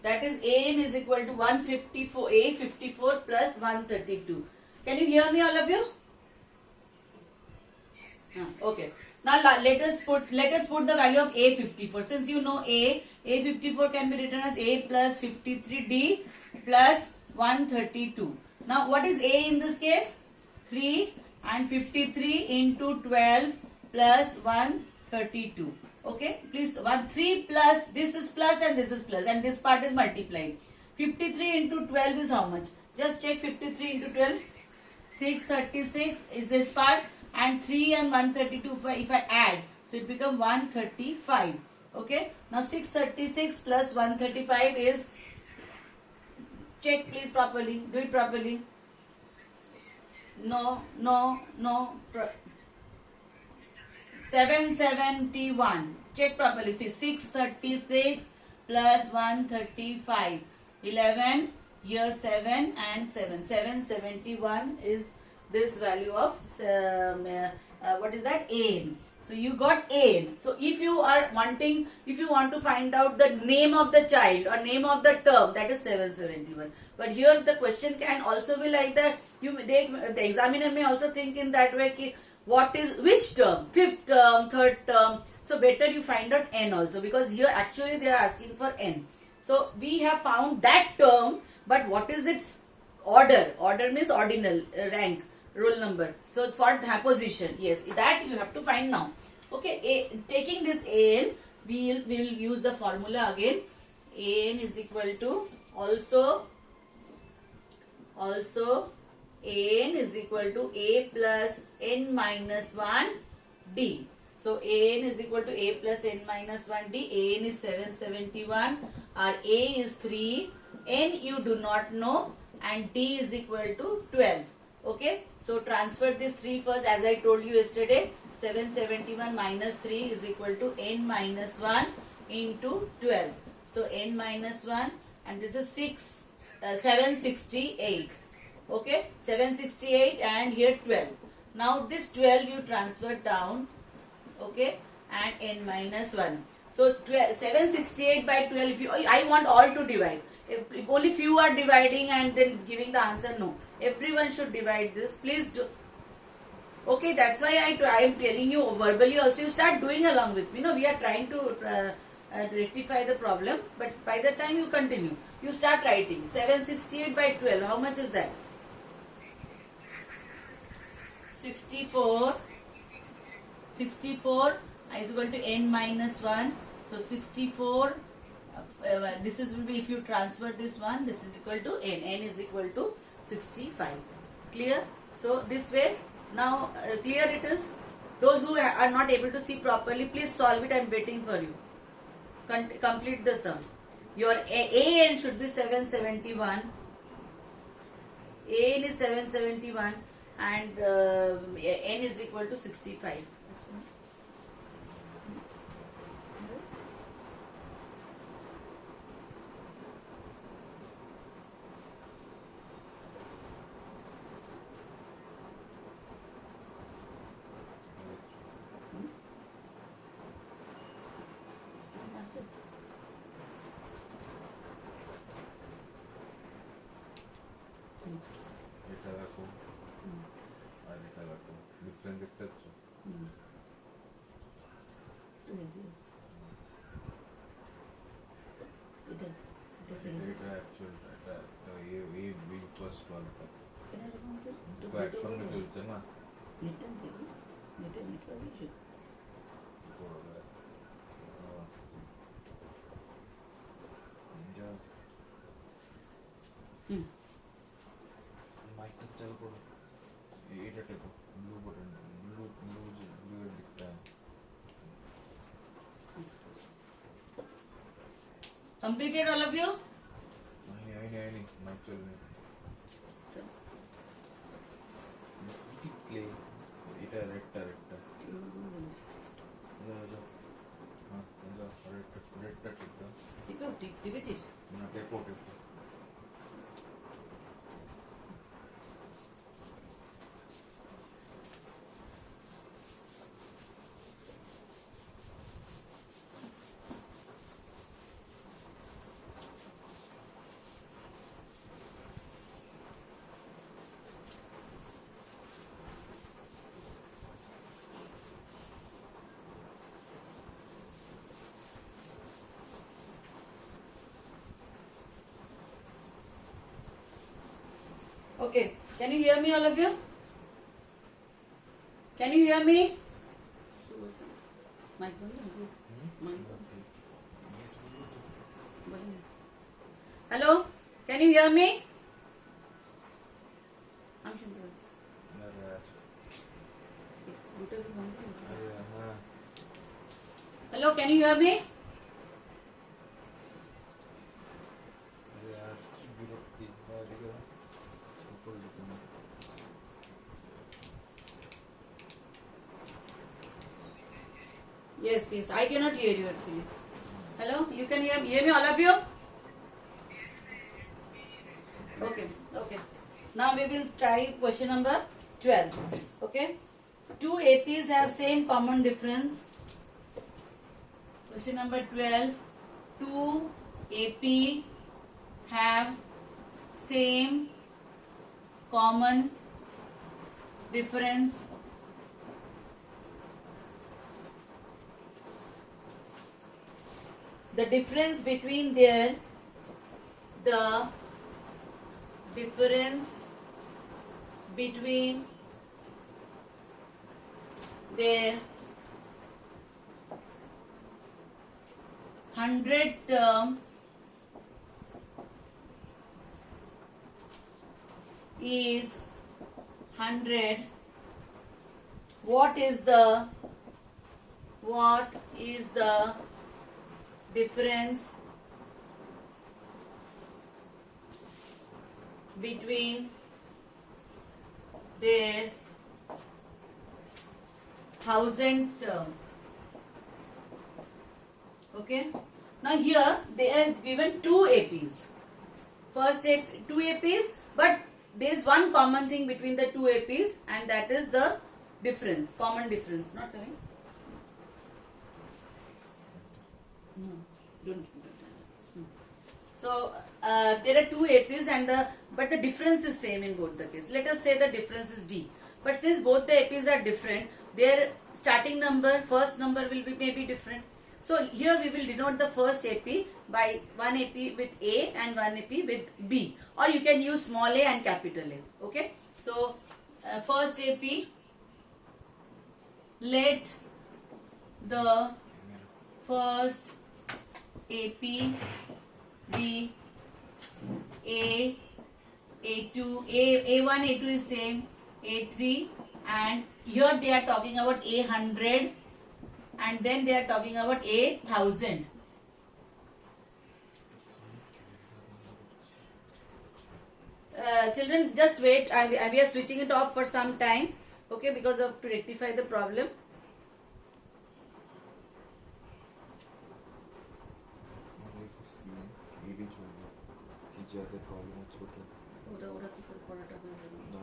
That is AN is equal to 154, A54 plus 132. Can you hear me, all of you? Okay. Now let us put the value of A54. Since you know A54 can be written as A plus 53D plus 132. Now what is A in this case? 3 and 53 into 12 plus 132. Okay, please 3 plus, this is plus and this is plus and this part is multiplied. 53 into 12 is how much? Just check 53 into 12. 636 is this part, and 3 and 132 if I add, so it becomes 135. Okay, now 636 plus 135 is, check please properly, do it properly. No, 771. Check properly. See, 636 plus 135. 11. Here 7 and 7. 771 is this value of what is that? AN. So you got AN. So if you want to find out the name of the child or name of the term, that is 771. But here the question can also be like that. The examiner may also think in that way ki, what is which term, fifth term, third term. So better you find out N also, because here actually they are asking for N. So we have found that term, but what is its order? Order means ordinal, rank, roll number. So for the position, yes, that you have to find now. Okay, taking this AN, we will use the formula again. AN is equal to also AN is equal to A plus N minus 1 D. So AN is equal to A plus N minus 1 D. AN is 771. Our A is 3. N you do not know, and D is equal to 12. Okay. So transfer this 3 first, as I told you yesterday. 771 minus 3 is equal to N minus 1 into 12. So N minus 1, and this is 768. Okay, 768 and here 12. Now this 12 you transfer down, okay, and N minus 1. So 768 by 12, I want all to divide. If only few are dividing and then giving the answer, no. Everyone should divide this. Please do. Okay, that's why I am telling you verbally also, you start doing along with me. We are trying to rectify the problem, but by the time you continue, you start writing. 768 by 12, how much is that? 64 is equal to N minus 1. So 64, this will be, if you transfer this one, this is equal to N. N is equal to 65. Clear? So this way, now clear it is. Those who are not able to see properly, please solve it. I am waiting for you. Complete the sum. Your AN should be 771. AN is 771 and N is equal to 65. Difference দেখতে পাচ্ছ? এটা actual, এটা এই big first ওয়ানটা তো একসঙ্গে চলছে না। মাইকটা চালু করো, এটা টেপো, ব্লু বাটন, ব্লু এর দিকটা। Completed all of you? আইনি মাইক চলবে। ক্লে এটা রেডটা রেডটা ঠিক দাও। টিপেছিস? না, টেপো টেপো। Okay. Can you hear me, all of you? Can you hear me? Mic बंद है? Mic बंद. Hello. Can you hear me? I'm sure. अरे यार Bluetooth बंद है. अरे हाँ Hello. Can you hear me? अरे यार विरक्ति अरे ऊपर लिखना Yes, yes. I cannot hear you actually. Hello. You can hear me, all of you? Okay. Okay. Now we will try question number 12. Okay. Two APs have same common difference. Question number 12. Two APs have same common difference. The difference between their hundred term is 100. What is the difference between their 1000 term? Okay. Now here they have given two APs. First two APs, but there is one common thing between the two APs, and that is the difference, common difference. Not coming. No, don't. So there are two APs, but the difference is same in both the cases. Let us say the difference is D. But since both the APs are different, their starting number, first number will be maybe different. So here we will denote the first AP by one AP with A and one AP with B, or you can use small a and capital A. Okay. So first AP, let the first AP be A, A2, A1, A2 is same, A3, and here they are talking about A100, and then they are talking about A1000. Children, just wait. We are switching it off for some time, okay, because of to rectify the problem. ज़्यादा problem है छोटे ওরা কি করে পড়াটা হয়ে যাবে? ना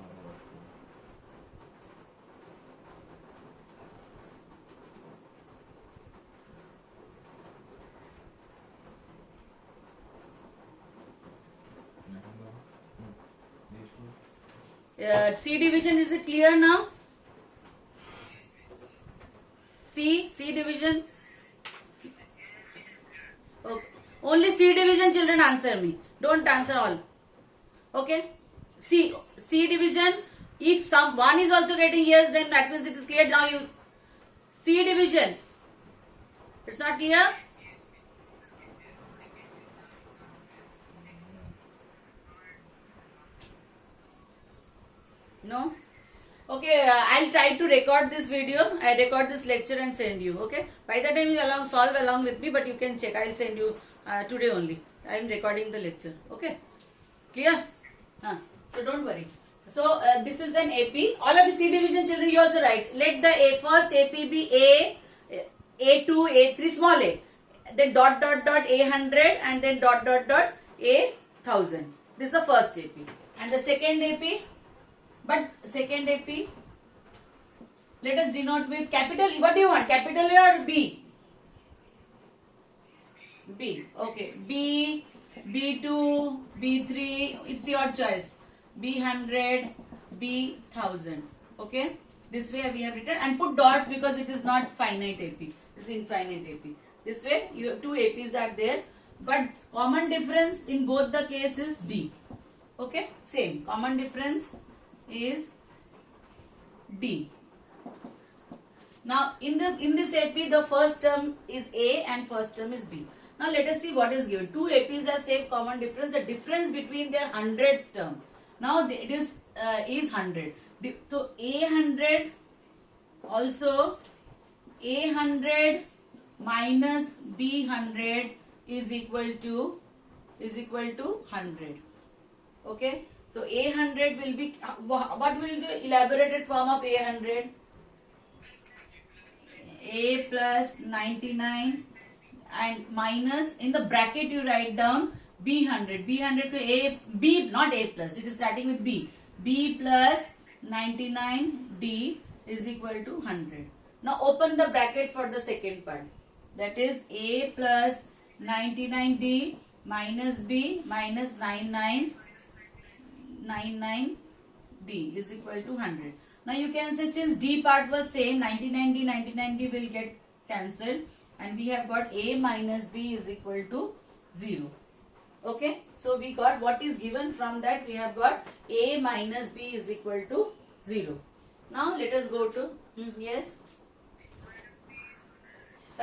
C division, is it clear now? C division. Okay. Only C division children answer me. Don't answer all. Okay. C division. If one is also getting yes, then that means it is clear. Now you C division. It's not clear? No? Okay, I'll try to record this video. I record this lecture and send you. Okay? By the time you solve along with me, but you can check. I'll send you today only. I'm recording the lecture. Okay? Clear? So don't worry. So this is then AP. All of you C division children, you also write. Let the first AP be A, A2, A3, small a. Then dot dot dot A100 and then dot dot dot A1000. This is the first AP. And the second AP. But second AP, let us denote with capital. What do you want? Capital A or B? B. Okay. B, B2, B3. It's your choice. B100, B1000. Okay. This way we have written and put dots because it is not finite AP. It's infinite AP. This way two APs are there. But common difference in both the cases D. Okay, same. Common difference is D. Now in this AP, the first term is A and first term is B. Now let us see what is given. Two APs have same common difference. The difference between their 100th term. Now it is 100. So A100 also A100 minus B100 is equal to 100. Okay. So A100 will be, what will be the elaborated form of A100? A plus 99 and minus, in the bracket you write down B100. B100 to A, B, not A plus, it is starting with B. B plus 99D is equal to 100. Now open the bracket for the second part. That is A plus 99D minus B minus 99D is equal to 100. Now you can say, since D part was same, 99D will get cancelled and we have got A minus B is equal to 0. Okay, so we got what is given. From that we have got A minus B is equal to 0. Now let us go to, yes?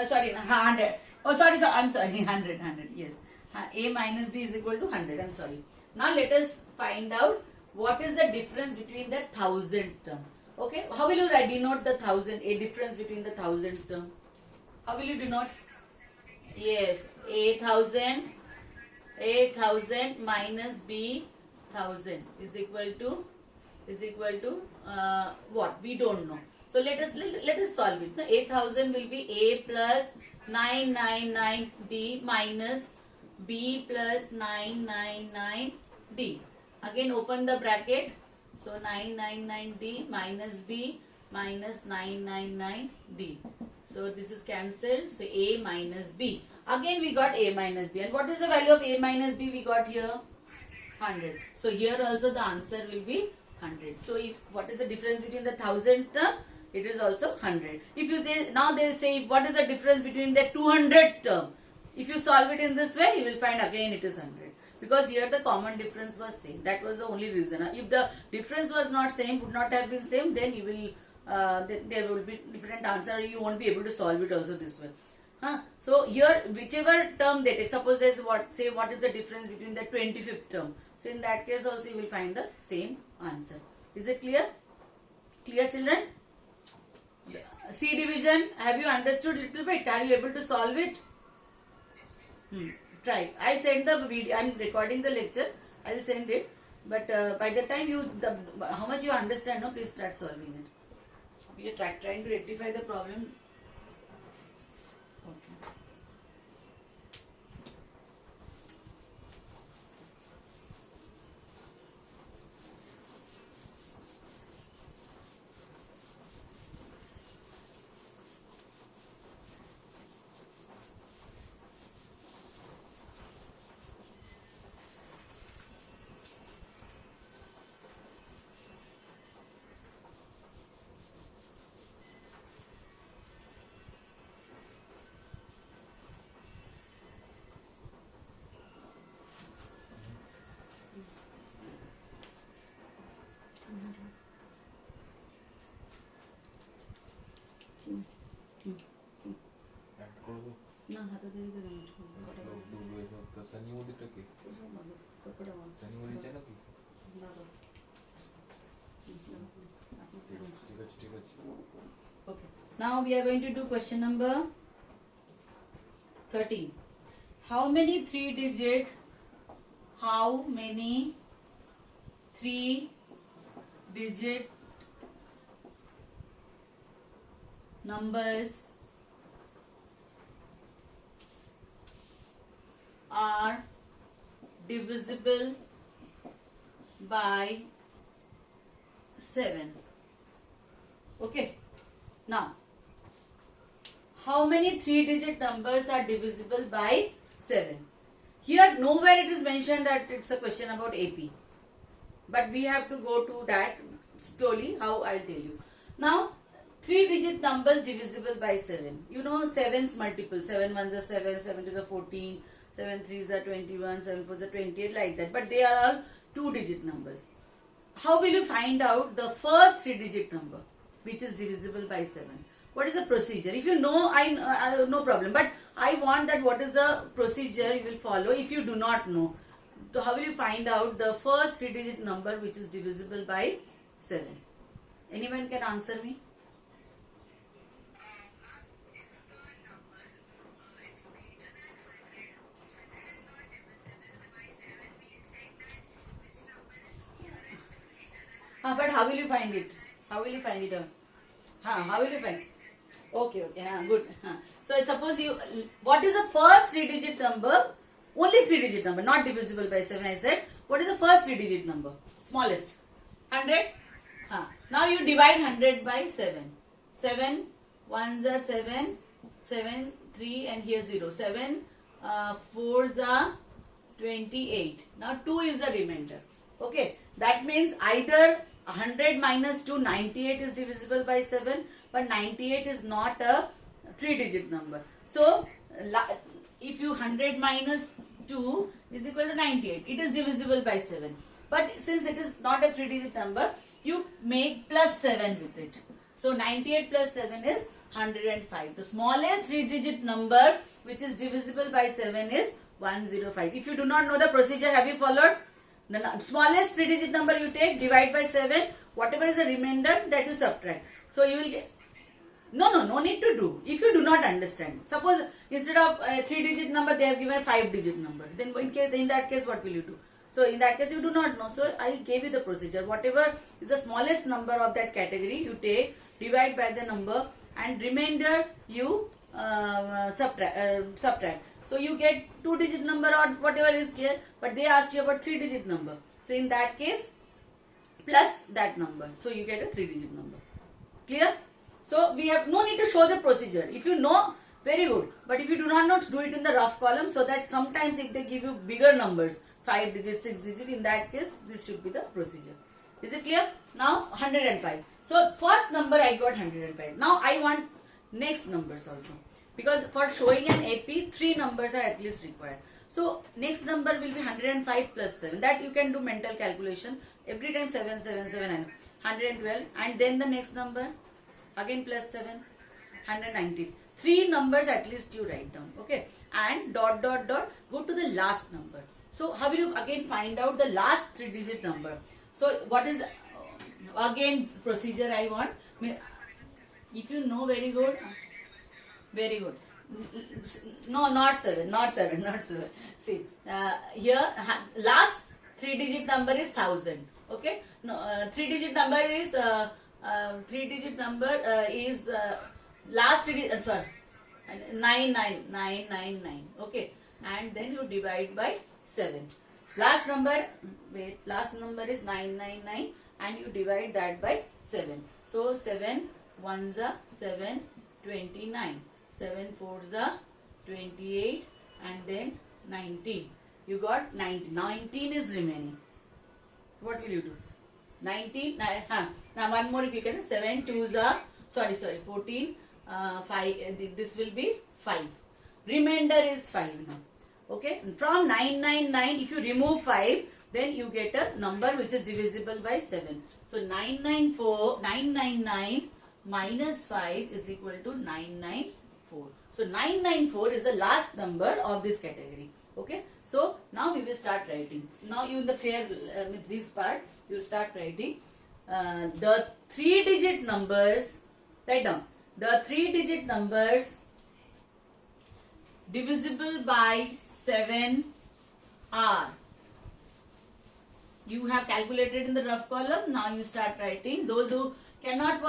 Sorry, 100. Oh, sorry, I'm sorry, 100, yes. A minus B is equal to 100, I'm sorry. Now let us find out what is the difference between the 1000th term. Okay, how will you denote the 1000, a difference between the 1000th term? How will you denote? Yes, A1000 minus B1000 is equal to what? We don't know. So let us solve it. Now A1000 will be A plus 999D minus B plus 999D. Again open the bracket. So 999D minus B minus 999D. So this is cancelled. So A minus B. Again we got A minus B. And what is the value of A minus B we got here? 100. So here also the answer will be 100. So if what is the difference between the 1000th term? It is also 100. If you now they will say, what is the difference between the 200th term? If you solve it in this way, you will find again it is 100. Because here the common difference was same. That was the only reason. If the difference was not same, would not have been same, then you will there will be different answer. You won't be able to solve it also this way. So here whichever term they take, suppose there is what is the difference between the 25th term. So in that case also you will find the same answer. Is it clear? Clear, children? Yes. C division, have you understood little bit? Are you able to solve it? Try. I'll send the video. I'm recording the lecture. I'll send it. But by the time how much you understand, no, please start solving it. We are trying to rectify the problem. Okay. না হাতে দিয়ে দিলাম তো সানি মুদিটা কি সানি মুদি চাই নাকি ঠিক আছে Okay, now we are going to do question number 13. How many three digit numbers are divisible by 7? Okay, now how many three digit numbers are divisible by 7? Here nowhere it is mentioned that it's a question about AP, but we have to go to that slowly. How I'll tell you. Now three digit numbers divisible by 7. You know 7's multiple. 7 ones are 7, 7 twos are 14, 7 3s are 21, 7 4s are 28, like that. But they are all 2-digit numbers. How will you find out the first 3-digit number which is divisible by 7? What is the procedure? If you know, I no problem. But I want that what is the procedure you will follow if you do not know. So how will you find out the first 3-digit number which is divisible by 7? Anyone can answer me? But how will you find it? How will you find it out? How will you find it? Okay, good. So suppose you, what is the first 3-digit number? Only 3-digit number, not divisible by 7, I said. What is the first 3-digit number? Smallest. 100? Now you divide 100 by 7. 7, 1s are 7, 7, 3 and here 0. 7, 4s are 28. Now 2 is the remainder. Okay, that means either 100 minus 2, 98 is divisible by 7, but 98 is not a 3-digit number. So, if you 100 minus 2 is equal to 98, it is divisible by 7. But since it is not a 3-digit number, you make plus 7 with it. So, 98 plus 7 is 105. The smallest 3-digit number which is divisible by 7 is 105. If you do not know the procedure, have you followed? The smallest 3-digit number you take, divide by 7, whatever is the remainder that you subtract. So you will get, no need to do. If you do not understand, suppose instead of a 3-digit number they have given a 5-digit number, then in that case what will you do? So in that case you do not know. So I gave you the procedure. Whatever is the smallest number of that category you take, divide by the number and remainder you subtract. So you get 2-digit number or whatever is here, but they asked you about 3-digit number. So in that case, plus that number. So you get a 3-digit number. Clear? So we have no need to show the procedure. If you know, very good. But if you do not know, do it in the rough column so that sometimes if they give you bigger numbers, 5 digits, 6 digits, in that case, this should be the procedure. Is it clear? Now 105. So first number I got 105. Now I want next numbers also. Because for showing an AP, 3 numbers are at least required. So next number will be 105 plus 7. That you can do mental calculation. Every time 7, 7, 7 and 112. And then the next number again plus 7, 119. 3 numbers at least you write down. Okay. And dot dot dot go to the last number. So how will you again find out the last 3-digit number? So what is the, again procedure I want. If you know, very good. Very good. No, not 7. See, here last 3-digit number is 1000. Okay. No, 3-digit number is last 3 digit. Sorry, 999. Okay, and then you divide by 7. Last number is 999, and you divide that by 7. So 7 1s are 7, 29. 7 4s are 28 and then 19. You got 19. 19 is remaining. What will you do? 19. Now one more if you can. 7 2s are 14. 5. This will be 5. Remainder is 5 now. Okay. From 999, if you remove 5, then you get a number which is divisible by 7. So 999 minus 5 is equal to 994. So 994 is the last number of this category. Okay. So now we will start writing. Now you in the this part you will start writing the 3-digit numbers. Write down the 3-digit numbers divisible by 7 are. You have calculated in the rough column. Now you start writing. Those who cannot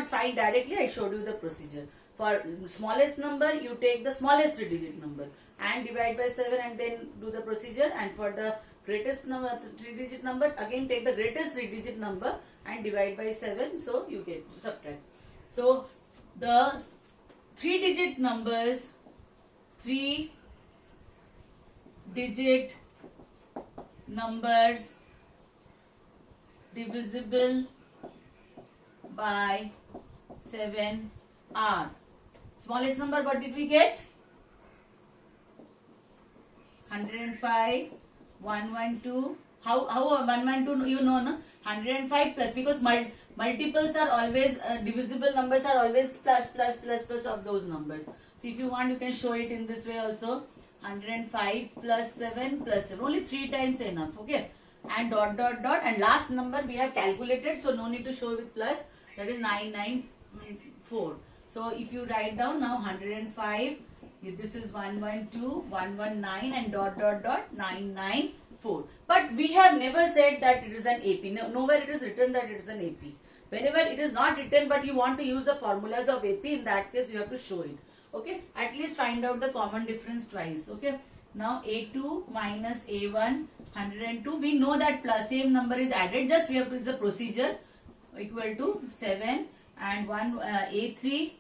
find directly, I showed you the procedure. For smallest number, you take the smallest 3-digit number and divide by 7 and then do the procedure. And for the greatest number, 3-digit number, again take the greatest 3-digit number and divide by 7. So you get subtract. So the 3-digit numbers, 3-digit numbers divisible by 7 are. Smallest number, what did we get? 105, 112. How 112 you know, no? 105 plus, because multiples are always divisible numbers are always plus plus plus plus of those numbers. So if you want, you can show it in this way also. 105 plus 7 plus 7. Only 3 times enough. Okay. And dot dot dot, and last number we have calculated, so no need to show with plus. That is 994. So if you write down now 105, this is 112, 119, and dot dot dot 994. But we have never said that it is an AP. No, nowhere it is written that it is an AP. Whenever it is not written but you want to use the formulas of AP, in that case you have to show it. Okay, at least find out the common difference twice. Okay, now A2 minus A1, 102. We know that plus same number is added. Just we have to use the procedure, equal to 7, and A3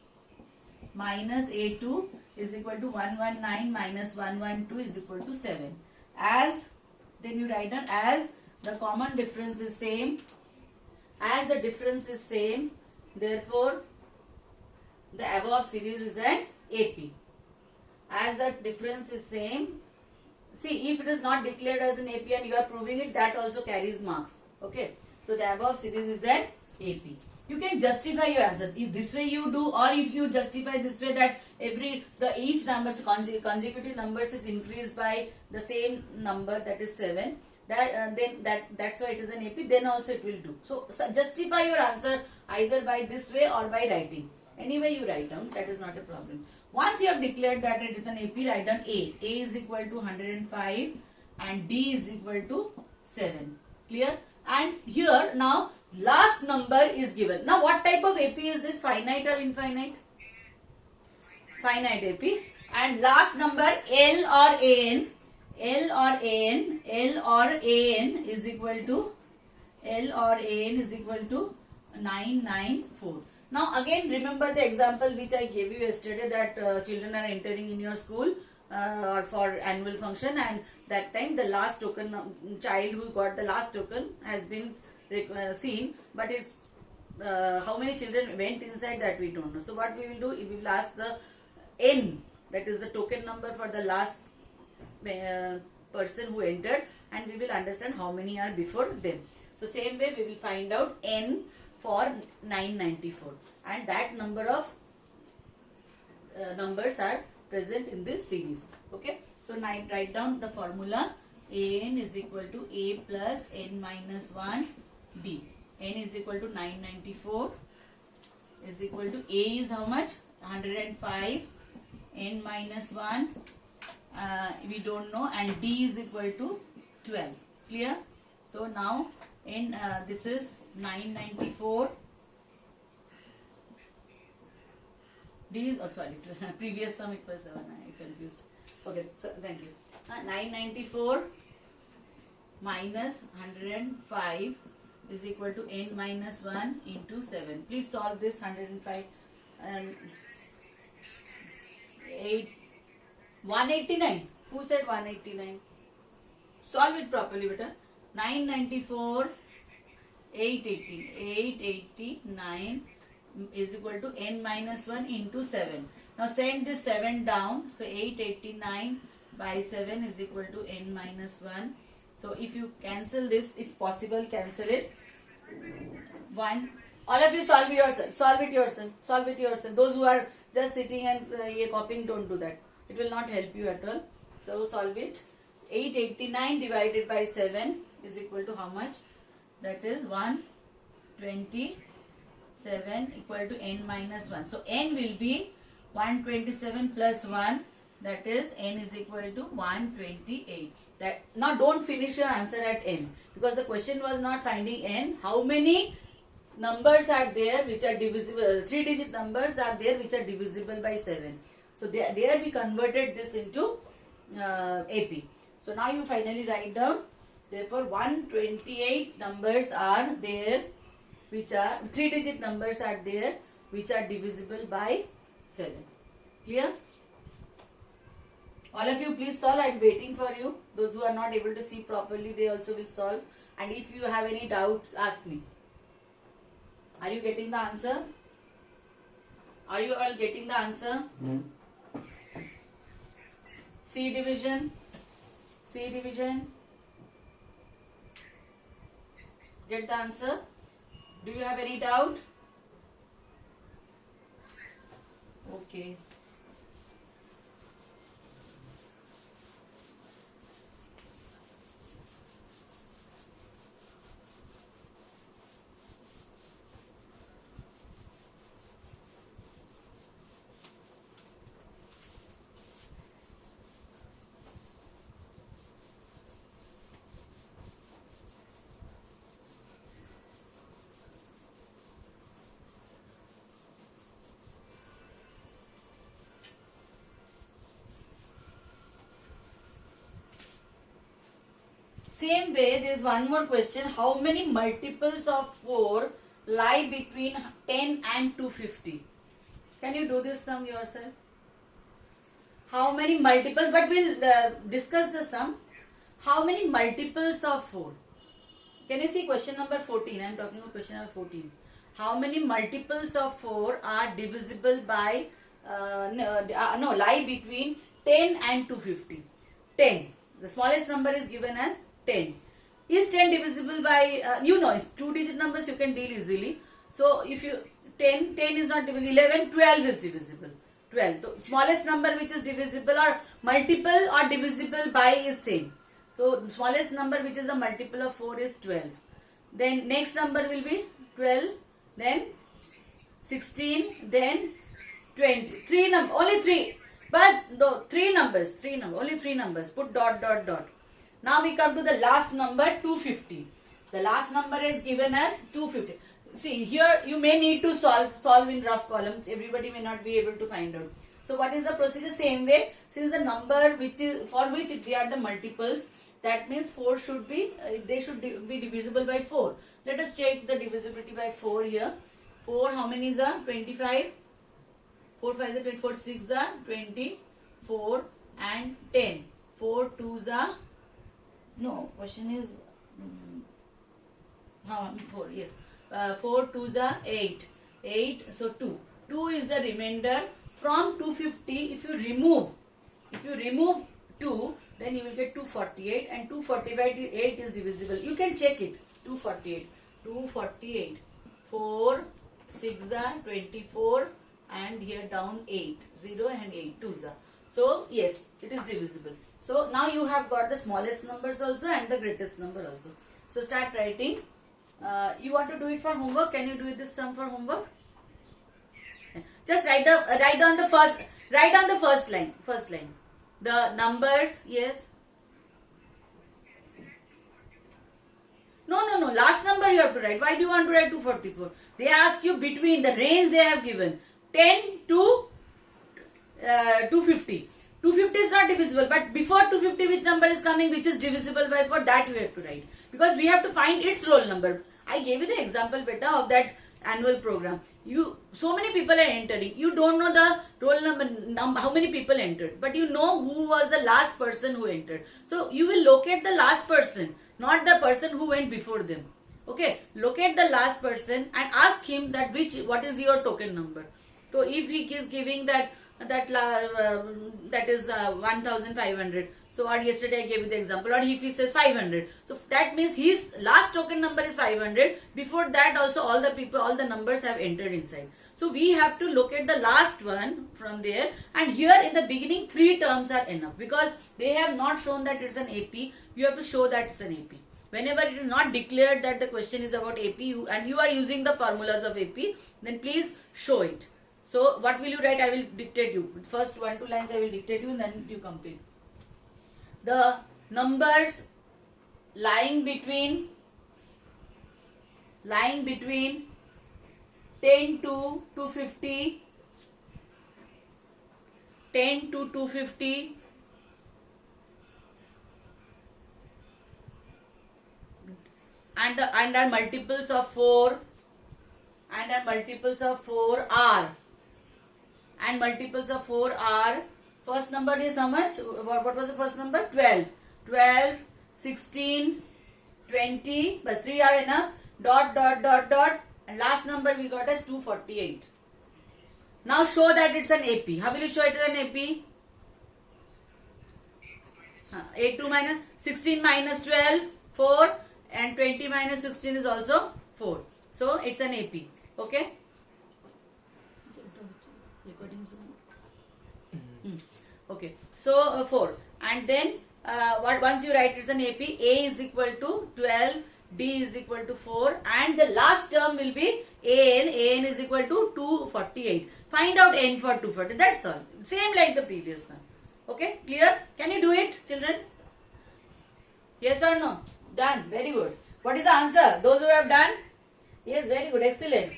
minus A2 is equal to 119 minus 112 is equal to 7. As then you write down, as the common difference is same, as the difference is same, therefore the above series is an AP. As the difference is same, see, if it is not declared as an AP and you are proving it, that also carries marks. Okay, so the above series is an AP. You can justify your answer. If this way you do, or if you justify this way that each numbers consecutive numbers is increased by the same number, that is 7. That's why it is an AP. Then also it will do. So justify your answer either by this way or by writing. Any way you write down, that is not a problem. Once you have declared that it is an AP, write down A. A is equal to 105 and D is equal to 7. Clear? And here now last number is given. Now what type of AP is this? Finite or infinite? Finite AP. And last number L or AN. L or AN. L or AN is equal to 994. Now again remember the example which I gave you yesterday, that children are entering in your school or for annual function, and that time the last token child who got the last token has been seen, but it's how many children went inside, that we don't know. So what we will do, we will ask the N, that is the token number for the last person who entered, and we will understand how many are before them. So same way we will find out N for 994, and that number of numbers are present in this series. Okay, so write down the formula. An is equal to A plus N minus 1 B. N is equal to 994 is equal to A is how much? 105. N minus 1 we don't know, and D is equal to 12. Clear? So now in this is 994. D is, oh sorry, previous sum it was 7, I confused. Okay, so thank you. 994 minus 105 is equal to N minus 1 into 7. Please solve this 105 and 189. Who said 189? Solve it properly, beta. 994, 889 is equal to N minus 1 into 7. Now send this 7 down. So 889 by 7 is equal to N minus 1. So if you cancel this, if possible, cancel it. 1. All of you solve it yourself. Solve it yourself. Solve it yourself. Those who are just sitting and copying, don't do that. It will not help you at all. So solve it. 889 divided by 7 is equal to how much? That is 127 equal to N minus 1. So N will be 127 plus 1, that is N is equal to 128. That now don't finish your answer at N, because the question was not finding N. How many numbers are there which are divisible? 3-digit numbers are there which are divisible by 7. So there we converted this into AP. So now you finally write down. Therefore 128 numbers are there which are 3-digit numbers are there which are divisible by 7. Clear? All of you please solve. I am waiting for you. Those who are not able to see properly, they also will solve. And if you have any doubt, ask me. Are you getting the answer? Are you all getting the answer? C division. C division. Get the answer. Do you have any doubt? Okay. Same way, there is one more question. How many multiples of 4 lie between 10 and 250? Can you do this sum yourself? How many multiples? But we'll discuss the sum. How many multiples of 4? Can you see question number 14? I am talking about question number 14. How many multiples of 4 are divisible by, lie between 10 and 250? 10. The smallest number is given as 10. Is 10 divisible by, it's 2-digit numbers you can deal easily. So if you, 10 is not divisible, 11, 12 is divisible. 12. So smallest number which is divisible or multiple or divisible by is same. So smallest number which is a multiple of 4 is 12. Then next number will be 12, then 16, then 20. Only 3. But no, 3 numbers, only 3 numbers. Put dot, dot, dot. Now we come to the last number 250. The last number is given as 250. See here you may need to solve in rough columns. Everybody may not be able to find out. So what is the procedure? Same way, since the number which is for which they are the multiples, that means 4 should be they should be divisible by 4. Let us check the divisibility by 4 here. 4 how many is a 25? 4 5 is a 24, 6 are 24 and 10. 4 2s are no question is 4 yes 4 2s are 8 so 2 is the remainder from 250. If you remove 2, then you will get 248 and 248 is divisible. You can check it. 248 4 6 are 24 and here down 8 0 and 8 2s are. So yes, it is divisible. So now you have got the smallest numbers also and the greatest number also. So start writing. You want to do it for homework? Can you do this sum for homework? Just write on the first line. The numbers, yes. No. Last number you have to write. Why do you want to write 244? They asked you between the range they have given 10 to 250. 250 is not divisible, but before 250 which number is coming which is divisible by 4, that you have to write. Because we have to find its roll number. I gave you the example beta of that annual program. So many people are entering. You don't know the roll number, how many people entered, but you know who was the last person who entered. So you will locate the last person, not the person who went before them. Okay, locate the last person and ask him that what is your token number. So if he is giving that is 1500. So or yesterday I gave you the example, or if he says 500, so that means his last token number is 500. Before that also all the numbers have entered inside. So we have to locate the last one from there, and here in the beginning 3 terms are enough because they have not shown that it's an AP. You have to show that it's an AP. Whenever it is not declared that the question is about AP and you are using the formulas of AP, then please show it. So what will you write? I will dictate you. First 1-2 lines I will dictate you and then you complete. The numbers lying between 10 to 250, 10 to 250, and our multiples of 4, and our multiples of 4 are, and multiples of 4 are, first number is how much? What was the first number? 12. 12, 16, 20, but 3 are enough, dot, and last number we got as 248. Now show that it's an AP. How will you show it as an AP? A2 minus 16 minus 12, 4, and 20 minus 16 is also 4. So it's an AP. Okay. Recording is on. Okay. So 4, and then once you write it's an AP, A is equal to 12, D is equal to 4, and the last term will be AN. AN is equal to 248. Find out N for 240. That's all. Same like the previous one. Okay, clear? Can you do it, children? Yes or no? Done. Very good. What is the answer? Those who have done? Yes, very good. Excellent.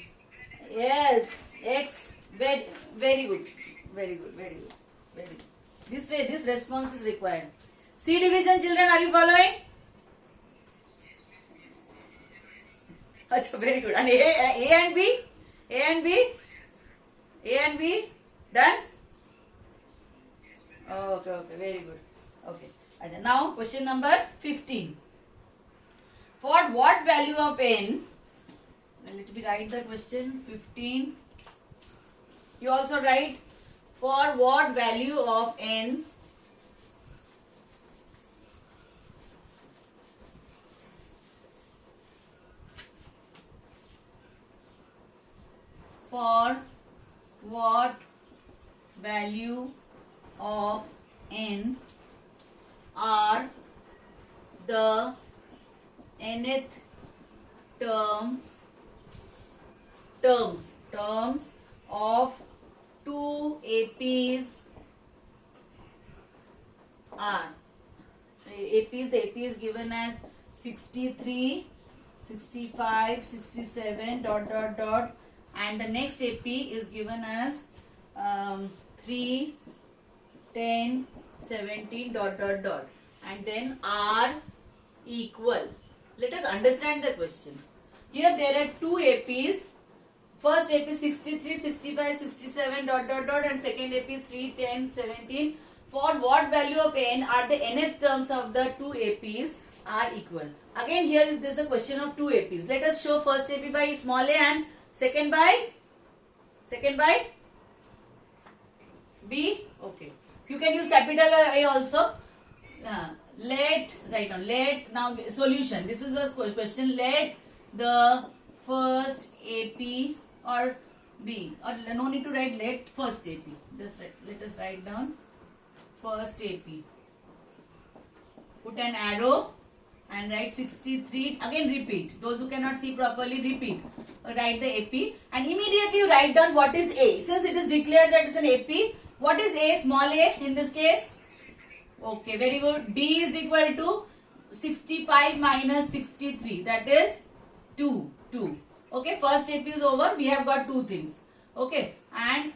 Yes. X. Very, very good. Very good. Very good. Very good. This way, this response is required. C division, children, are you following? Achha, very good. And A and B? A and B? A and B? Done? Okay, okay, very good. Okay. Achha, now question number 15. For what value of n? Let me write the question. 15. You also write for what value of n for what value of n are the nth terms of two APs are. APs, the AP is given as 63, 65, 67, dot, dot, dot, and the next AP is given as 3, 10, 17, dot, dot, dot, and then R equal. Let us understand the question. Here there are two APs. First AP is 63, 65, 67, dot, dot, dot, and second AP is 3, 10, 17. For what value of n are the nth terms of the two APs are equal? Again, here there is a question of two APs. Let us show first AP by small a and second by B. Okay. You can use capital A also. Let now solution. This is the question. Let the first AP or B, or no need to write let first AP. Just let us write down first AP. Put an arrow and write 63. Again repeat. Those who cannot see properly, repeat. Write the AP and immediately you write down what is A. Since it is declared that it's an AP, what is A? Small a in this case. Okay, very good. D is equal to 65 minus 63. That is 2. Okay, first AP is over. We have got two things. Okay, and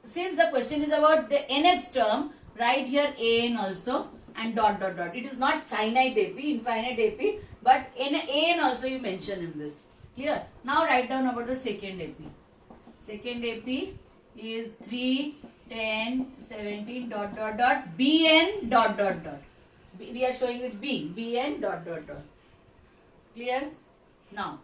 since the question is about the nth term, write here an also and dot dot dot. It is not finite AP, infinite AP, but an also you mention in this. Clear? Now write down about the second AP. Second AP is 3, 10, 17, dot dot dot, Bn dot dot dot. We are showing it Bn dot dot dot. Clear? Now,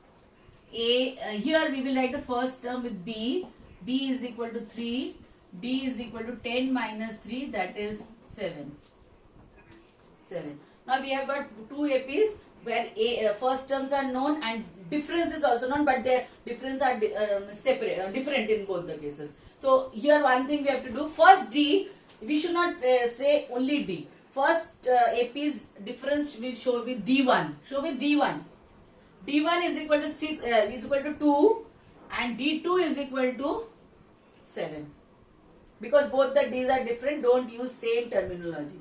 here we will write the first term with B. B is equal to 3. D is equal to 10 minus 3, that is 7. Now we have got two APs where first terms are known and difference is also known, but their difference are different in both the cases. So here one thing we have to do, first D, we should not say only D. First AP's difference will show with D1. Show with D1. D1 is equal to 6, is equal to 2 and D2 is equal to 7. Because both the D's are different, don't use same terminology.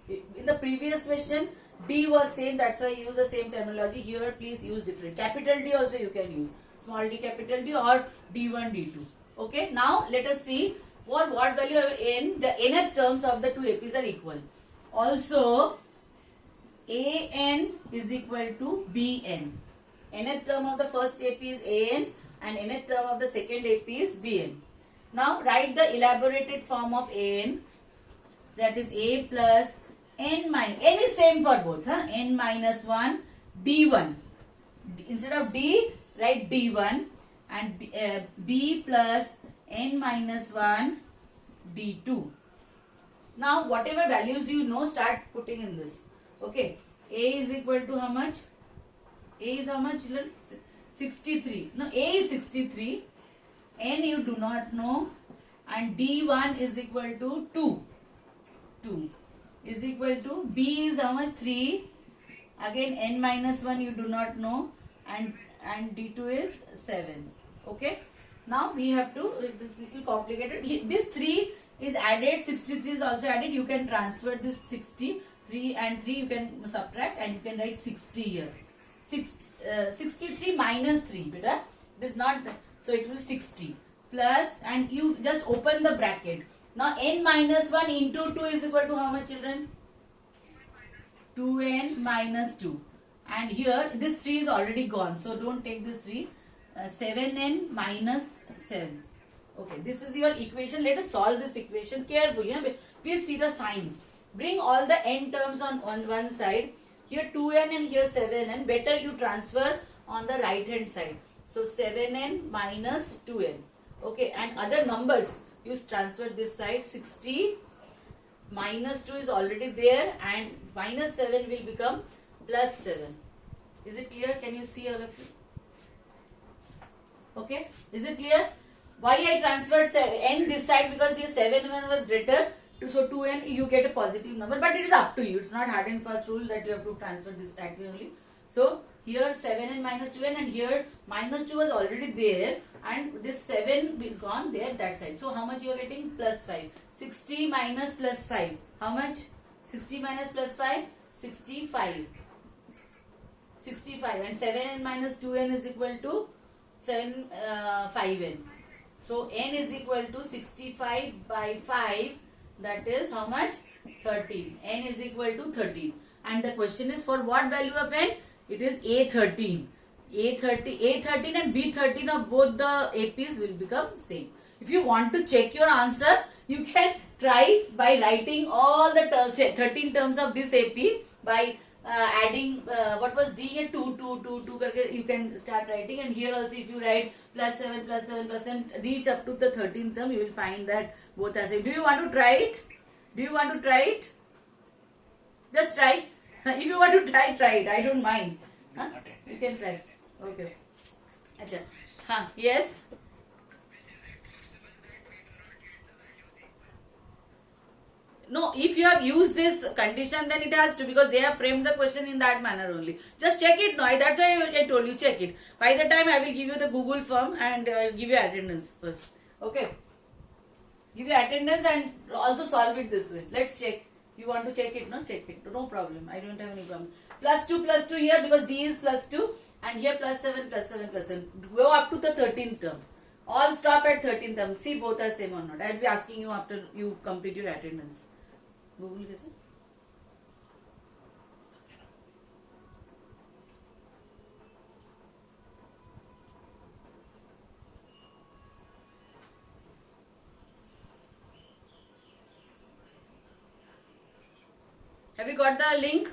In the previous question, D was same, that's why I use the same terminology. Here please use different. Capital D also you can use. Small d, capital D, or D1, D2. Okay, now let us see for what value of n, the nth terms of the two APs are equal. Also, AN is equal to BN. Nth term of the first AP is AN and nth term of the second AP is BN. Now write the elaborated form of AN, that is A plus N minus, N is same for both, N minus 1 D1. Instead of D, write D1 and B plus N minus 1 D2. Now whatever values you know, start putting in this. Okay. A is equal to how much? A is how much? 63. No, A is 63. N you do not know. And D1 is equal to 2. 2 is equal to B is how much? 3. Again N minus 1 you do not know. And D2 is 7. Okay. Now we have to, it's a little complicated. This 3 is added, 63 is also added. You can transfer this 63 and 3 you can subtract and you can write 60 here. 63 minus 3, beta. It is not, so it will be 60 plus, and you just open the bracket. Now n minus 1 into 2 is equal to how much, children? 2n minus 2. And here this 3 is already gone, so don't take this 3. 7n minus 7. Okay, this is your equation. Let us solve this equation carefully. Please see the signs. Bring all the n terms on one side. Here 2n and here 7n. Better you transfer on the right hand side. So 7n minus 2n. Okay, and other numbers you transfer this side. 60 minus 2 is already there, and minus 7 will become plus 7. Is it clear? Can you see all of you? Okay, is it clear? Why I transferred n this side? Because here 7n was greater, so 2n you get a positive number, but it is up to you. It's not hard and fast rule that you have to transfer this that way only. So here 7n minus 2n, and here minus 2 was already there, and this 7 is gone there that side. So how much you are getting? Plus 5. 60 minus plus 5. How much? 60 minus plus 5? 65. 65, and 7n minus 2n is equal to 5n. So n is equal to 65 by 5. That is how much? 13. N is equal to 13. And the question is for what value of n? It is A13. A13 and B13 of both the APs will become same. If you want to check your answer, you can try by writing all the terms, 13 terms of this AP by adding what was D here, 2, you can start writing, and here also if you write plus 7, plus 7, plus 7, reach up to the 13th term, you will find that both are same. Do you want to try it? Do you want to try it? Just try. If you want to try it. I don't mind. Huh? You can try. Okay. Achha. Huh. Yes? No, if you have used this condition, then it has to, because they have framed the question in that manner only. Just check it now. That's why I told you, check it. By the time I will give you the Google form and give you attendance first. Okay. Give you attendance and also solve it this way. Let's check. You want to check it, no? Check it. No problem. I don't have any problem. Plus 2 here, because D is plus 2, and here plus 7, plus 7, plus 7. Go up to the 13th term. All stop at 13th term. See both are same or not. I will be asking you after you complete your attendance. Google कैसे? Have you got the link?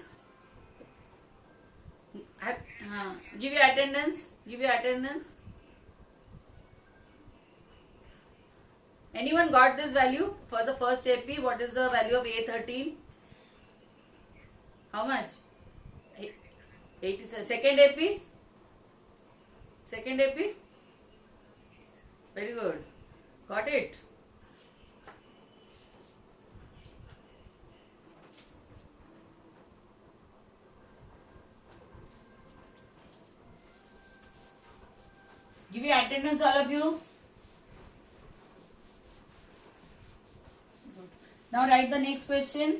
Give your attendance. Give your attendance. Anyone got this value for the first AP? What is the value of A13? How much? 87. Second AP? Second AP? Very good. Got it? Give your attendance, all of you. Now write the next question.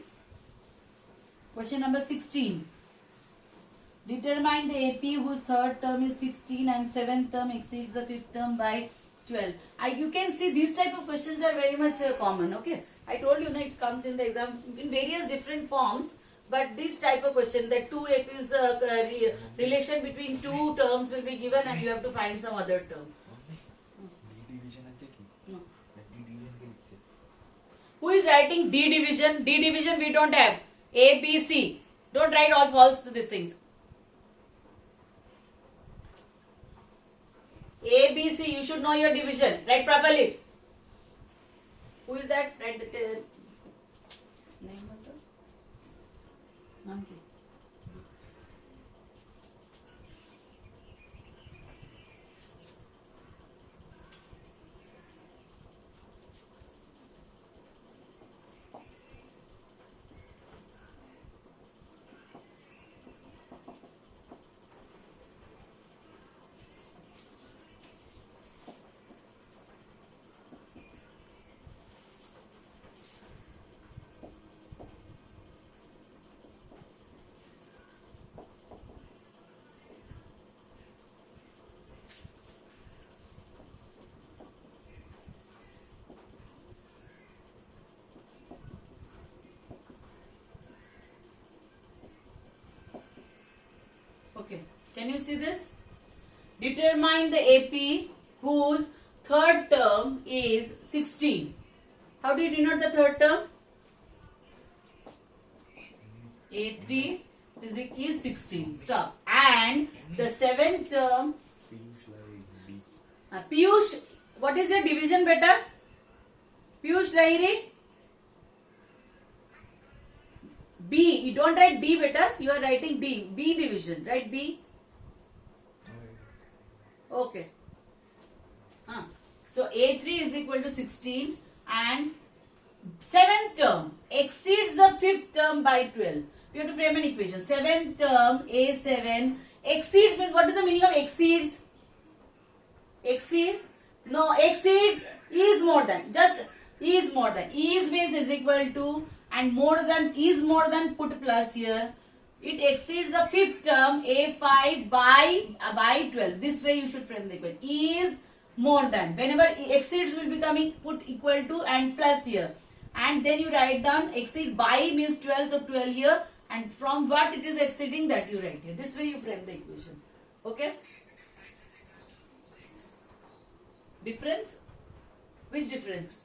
Question number 16. Determine the AP whose third term is 16 and seventh term exceeds the fifth term by 12. You can see these type of questions are very much common. Okay. I told you, it comes in the exam in various different forms. But this type of question, that two APs relation between two terms will be given, and you have to find some other term. No. Who is writing D division? D division we don't have. A, B, C. Don't write all false to these things. A, B, C. You should know your division. Write properly. Who is that? Write the नाम क्या? Okay, can you see this? Determine the AP whose third term is 16. How do you denote the third term? A3 is 16. Stop. And the seventh term, Piyush like D. Piyush, what is your division beta? Piyush Lahiri? B. You don't write D beta, you are writing D. B division. Write B. Okay. So A3 is equal to 16 and seventh term exceeds the fifth term by 12. We have to frame an equation. Seventh term A7 exceeds means what is the meaning of exceeds? Exceed? No, exceeds is more than. Just is more than. Is means is equal to and more than is more than put plus here. It exceeds the fifth term A5 by 12. This way you should frame the equation. Is more than. Whenever exceeds will be coming, put equal to and plus here. And then you write down exceed by means 12, so 12 here. And from what it is exceeding, that you write here. This way you frame the equation. Okay? Difference? Which difference?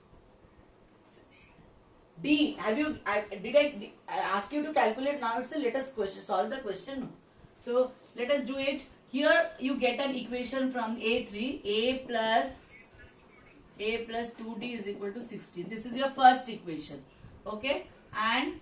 D. Have you? Did I ask you to calculate? Now it's a let us question. Solve the question. No. So let us do it. Here you get an equation from A3. A plus 2D is equal to 16. This is your first equation. Okay? And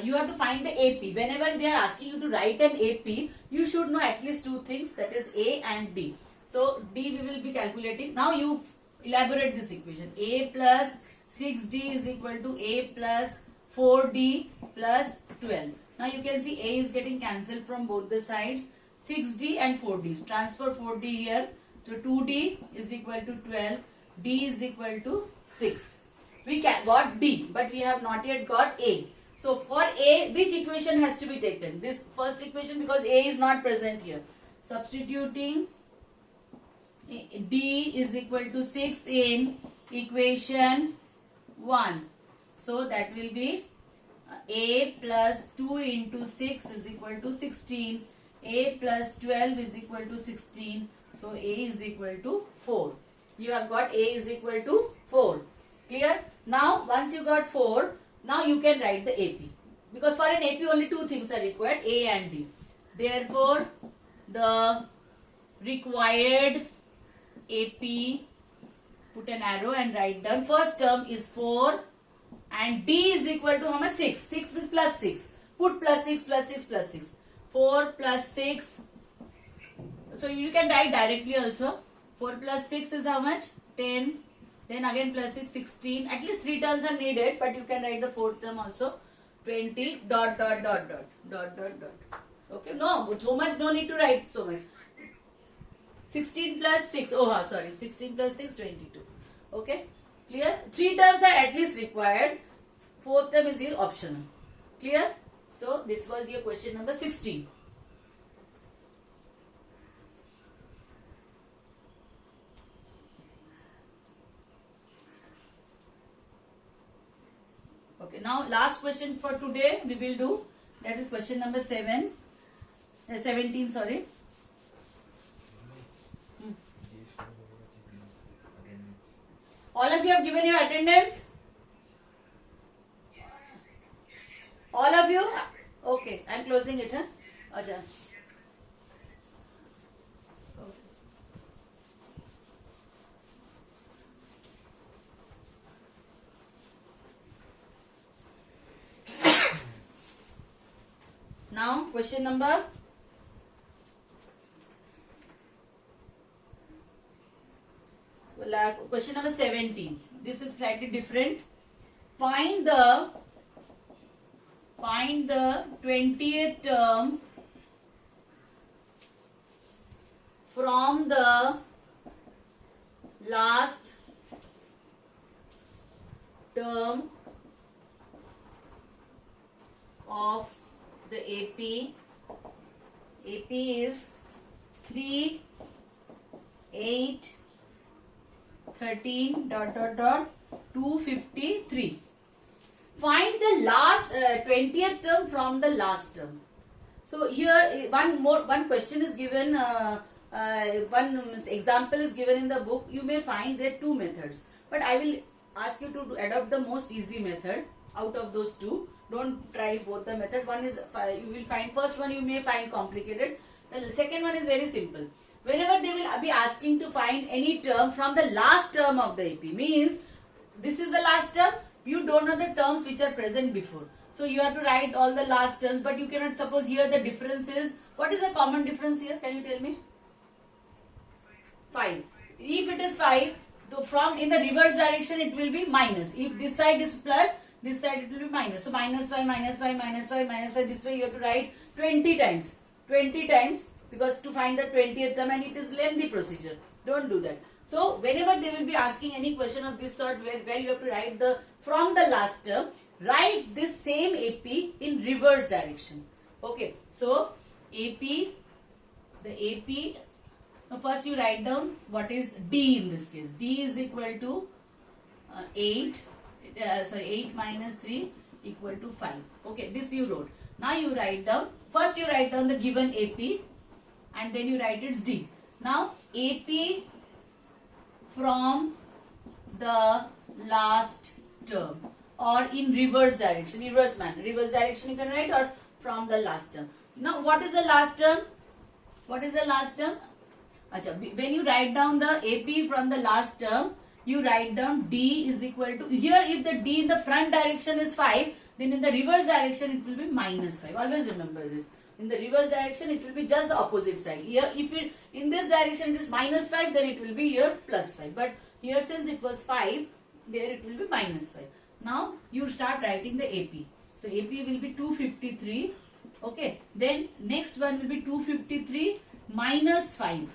you have to find the AP. Whenever they are asking you to write an AP, you should know at least two things, that is A and D. So D we will be calculating. Now you elaborate this equation. A plus 6D is equal to A plus 4D plus 12. Now you can see A is getting cancelled from both the sides. 6D and 4D. Transfer 4D here. So 2D is equal to 12. D is equal to 6. We got D, but we have not yet got A. So for A, which equation has to be taken? This first equation, because A is not present here. Substituting D is equal to 6 in equation 1. So that will be A plus 2 into 6 is equal to 16. A plus 12 is equal to 16. So A is equal to 4. You have got A is equal to 4. Clear? Now once you got 4, now you can write the AP. Because for an AP only two things are required, A and D. Therefore, the required AP, put an arrow and write down. First term is 4 and D is equal to how much? 6. 6 means plus 6. Put plus 6 plus 6 plus 6. 4 plus 6. So you can write directly also. 4 plus 6 is how much? 10. Then again plus 6, 16. At least 3 terms are needed, but you can write the fourth term also. 20 dot dot dot dot dot dot dot. Okay, no, so much no need to write so much. 16 plus 6. Oh, sorry. 16 plus 6, 22. Okay, clear? 3 terms are at least required. Fourth term is optional. Clear? So this was your question number 16. Okay, now last question for today we will do. That is question number 17, sorry. All of you have given your attendance? All of you? Okay, I am closing it. Huh? Acha. question number question number 17. This is slightly different. Find the 20th term from the last term of the AP. AP is 3, 8, 13 dot dot dot 253. Find the last 20th term from the last term. So here one question is given. One example is given in the book. You may find there 2 methods, but I will ask you to adopt the most easy method out of those 2. Don't try both the method. One is you will find first one you may find complicated. The second one is very simple. Whenever they will be asking to find any term from the last term of the AP, means this is the last term, you don't know the terms which are present before. So you have to write all the last terms, but you cannot suppose here the difference is, what is the common difference here? Can you tell me? 5. If it is 5, so from in the reverse direction it will be minus. If this side is plus, this side it will be minus. So minus 5, minus 5, minus 5, minus 5. This way you have to write 20 times. 20 times, because to find the 20th term, and it is lengthy procedure. Don't do that. So whenever they will be asking any question of this sort where you have to write the from the last term, write this same AP in reverse direction. Okay. So AP, the AP, first you write down what is D in this case. D is equal to 8 minus 3 equal to 5. Okay, this you wrote. Now you write down, first you write down the given AP and then you write its D. Now AP from the last term or in reverse direction, reverse manner. Reverse direction you can write, or from the last term. Now what is the last term? What is the last term? When you write down the AP from the last term, you write down D is equal to, here if the D in the front direction is 5, then in the reverse direction it will be minus 5. Always remember this. In the reverse direction it will be just the opposite side. Here if it in this direction it is minus 5, then it will be here plus 5. But here since it was 5, there it will be minus 5. Now you start writing the AP. So AP will be 253. Okay. Then next one will be 253 minus 5.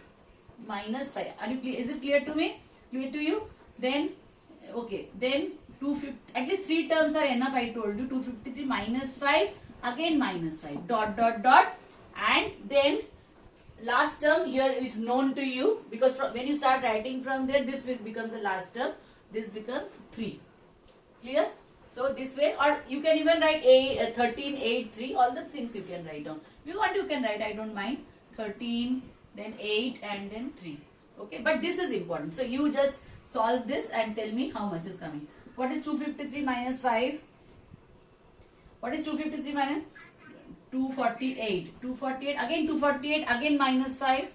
Minus 5. Are you clear? Is it clear to me? Clear to you? Then, okay. Then 250. At least 3 terms are enough. I told you. 253 minus 5. Again minus 5. Dot dot dot. And then last term here is known to you, because when you start writing from there, this becomes the last term. This becomes 3. Clear? So this way, or you can even write 13, 8, 3. All the things you can write down. If you want, you can write. I don't mind. 13. Then 8 and then 3. Okay, but this is important. So you just solve this and tell me how much is coming. What is 253 minus 5? What is 253 minus? 248. 248. Again 248. Again minus 5.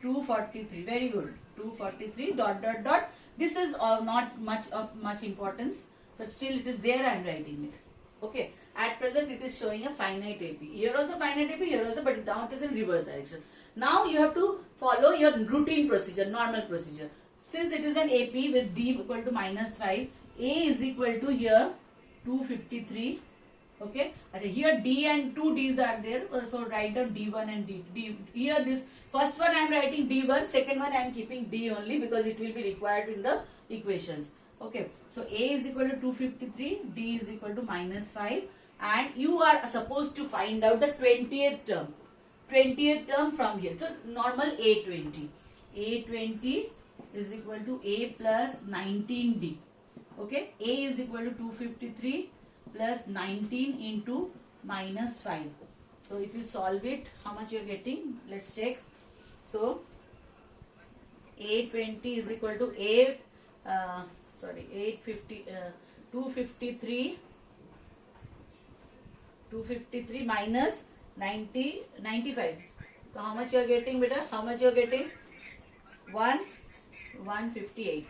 243. Very good. 243 dot dot dot. This is not much importance, but still it is there. I am writing it. Okay. At present it is showing a finite AP. Here also finite AP. Here also, but now it is in reverse direction. Now you have to follow your routine procedure, normal procedure. Since it is an AP with D equal to minus 5, A is equal to here 253. Okay. Here D and 2 D's are there. So write down D1 and D. Here this first one I am writing D1, second one I am keeping D only because it will be required in the equations. Okay. So A is equal to 253, D is equal to minus 5, and you are supposed to find out the 20th term. 20th term from here. So normal A20. A20 is equal to A plus 19D. Okay. A is equal to 253 plus 19 into minus 5. So if you solve it, how much you are getting? Let's check. So A20 is equal to 253 minus 95. So how much you are getting, beta? How much you are getting? 158.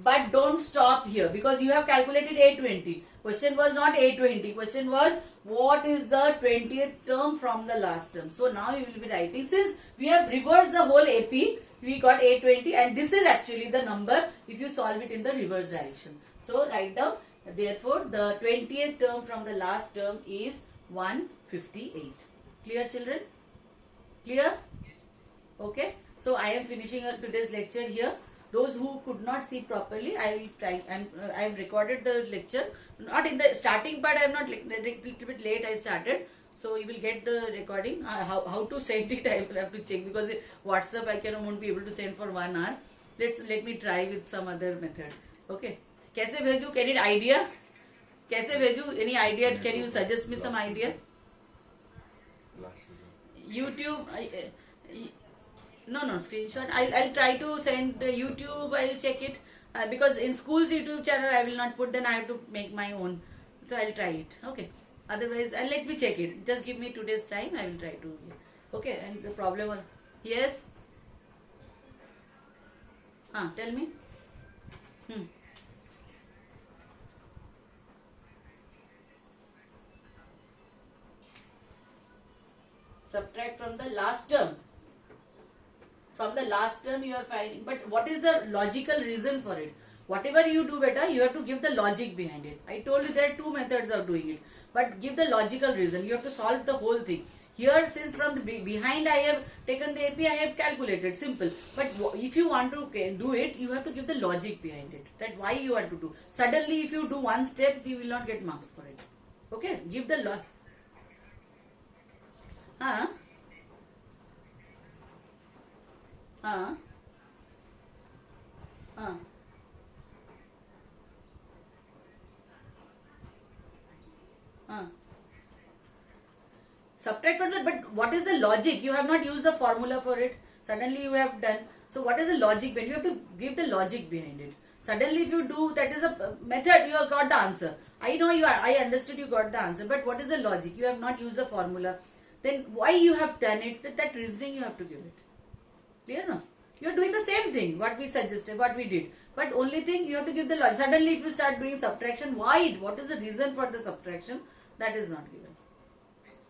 But don't stop here because you have calculated 820. Question was not 820. Question was what is the 20th term from the last term. So now you will be writing, since we have reversed the whole AP, we got 820 and this is actually the number if you solve it in the reverse direction. So write down, therefore the 20th term from the last term is 158. Clear, children? Clear? Okay. So I am finishing today's lecture here. Those who could not see properly, I will try. I have recorded the lecture. Not in the starting part. I am not little bit late. I started, so you will get the recording. How to send it? I will have to check because WhatsApp I won't be able to send for 1 hour. Let me try with some other method. Okay. कैसे भेजूँ? Any idea? कैसे भेजूँ? Any idea? Can you suggest me some idea? YouTube. No, screenshot. I'll try to send YouTube. I'll check it because in school's YouTube channel I will not put. Then I have to make my own. So I'll try it. Okay. Otherwise, let me check it. Just give me 2 days time. I will try to. Okay. And the problem was, yes. Tell me. Subtract from the last term. From the last term you are finding, but what is the logical reason for it? Whatever you do better, you have to give the logic behind it. I told you there are 2 methods of doing it, but give the logical reason. You have to solve the whole thing. Here, since from the behind I have taken the AP, I have calculated, simple. But if you want to do it, you have to give the logic behind it. That why you want to do. Suddenly, if you do one step, you will not get marks for it. Okay, give the logic. Subtract from that, but what is the logic? You have not used the formula for it. Suddenly you have done. So what is the logic? When you have to give the logic behind it. Suddenly if you do, that is a method, you have got the answer. I know I understood you got the answer, but what is the logic? You have not used the formula. Then why you have done it? That reasoning you have to give it. Clear, no? You are doing the same thing, what we suggested, what we did. But only thing, you have to give the logic. Suddenly if you start doing subtraction, why? What is the reason for the subtraction? That is not given.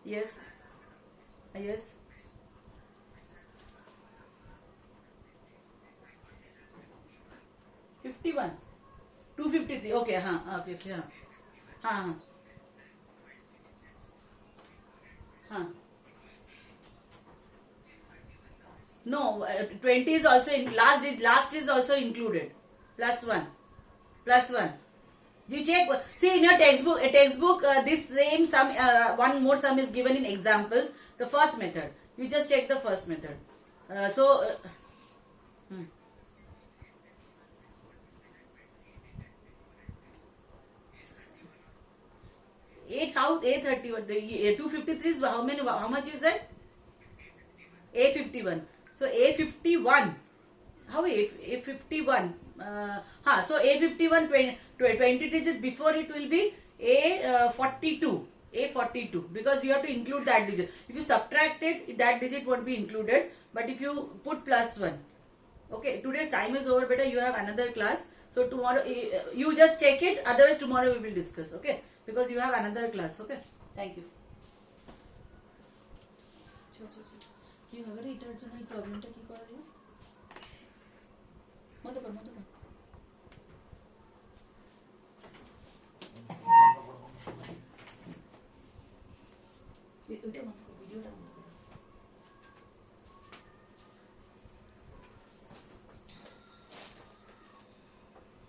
Yes? Yes? $51. 253. Okay, okay, No, 20 is also in last is also included. +1. +1. You check. See in your textbook. This same sum. One more sum is given in examples. The first method. You just check the first method. 831. 253 is how many? How much you said? A51. So A51. How A51? So A51 20 digits before it will be A42. A42 because you have to include that digit. If you subtract it, that digit won't be included. But if you put +1, okay. Today's time is over. Better you have another class. So tomorrow you just take it. Otherwise tomorrow we will discuss. Okay, because you have another class. Okay. Thank you. You have a problem. Udah,